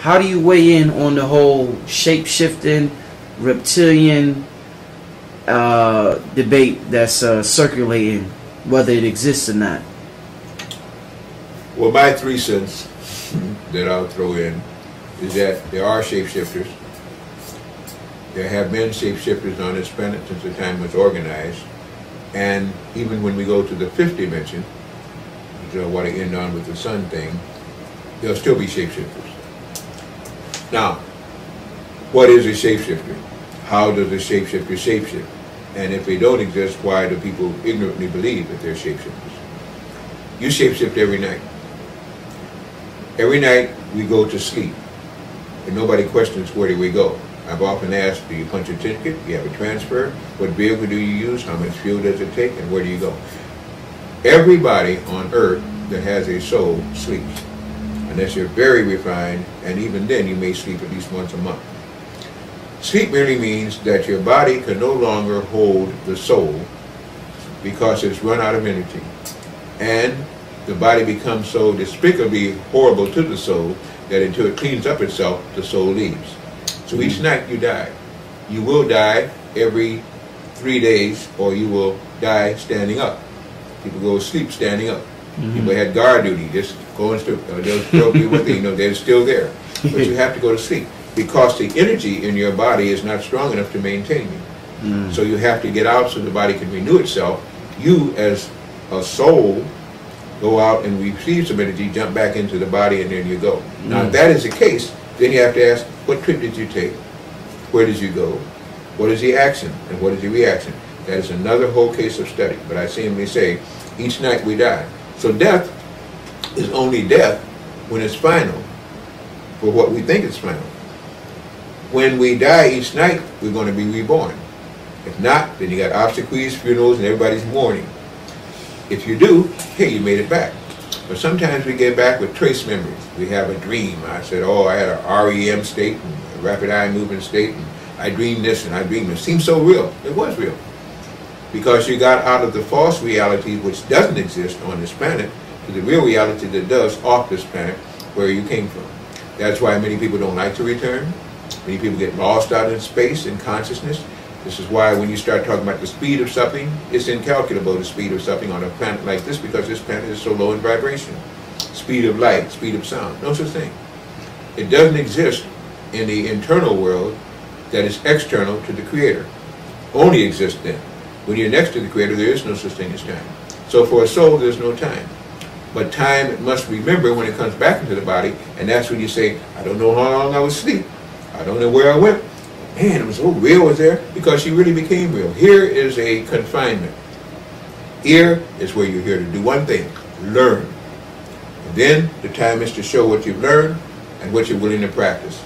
how do you weigh in on the whole shape-shifting, reptilian debate that's circulating, whether it exists or not? Well, my 3 cents that I'll throw in is that there are shapeshifters. There have been shapeshifters on this planet since the time it was organized. And even when we go to the 5th dimension, which I want to end on with the sun thing, there'll still be shapeshifters. Now, what is a shapeshifter? How does a shapeshifter shapeshift? And if they don't exist, why do people ignorantly believe that they're shapeshifters? You shapeshift every night. Every night we go to sleep, and nobody questions where do we go. I've often asked, do you punch a ticket? Do you have a transfer? What vehicle do you use? How much fuel does it take? And where do you go? Everybody on earth that has a soul sleeps, unless you're very refined, and even then you may sleep at least once a month. Sleep merely means that your body can no longer hold the soul because it's run out of energy. And the body becomes so despicably horrible to the soul that until it cleans up itself, the soul leaves. So each night you die. You will die every 3 days, or you will die standing up. People go to sleep standing up. People had guard duty, just go and sleep. They'll still be with you, you know, they're still there. But you have to go to sleep because the energy in your body is not strong enough to maintain you. So you have to get out so the body can renew itself. You, as a soul, go out and receive some energy, jump back into the body, and then you go. Now, if that is the case, then you have to ask, what trip did you take? Where did you go? What is the action? And what is the reaction? That is another whole case of study. But I simply say, each night we die. So death is only death when it's final, for what we think is final. When we die each night, we're going to be reborn. If not, then you got obsequies, funerals, and everybody's mourning. If you do, hey, you made it back. But sometimes we get back with trace memories. We have a dream. I said, oh, I had a REM state, and a rapid eye movement state, and I dreamed this and I dreamed it. It seemed so real. It was real. Because you got out of the false reality, which doesn't exist on this planet, to the real reality that does off this planet, where you came from. That's why many people don't like to return. Many people get lost out in space and consciousness. This is why when you start talking about the speed of something, it's incalculable, the speed of something on a planet like this, because this planet is so low in vibration. Speed of light, speed of sound, no such thing. It doesn't exist in the internal world that is external to the Creator. Only exists then. When you're next to the Creator, there is no such thing as time. So for a soul, there's no time. But time it must remember when it comes back into the body, and that's when you say, I don't know how long I was asleep. I don't know where I went. Man, it was so real, was there? Because she really became real. Here is a confinement. Here is where you're here to do one thing, learn. And then the time is to show what you've learned and what you're willing to practice.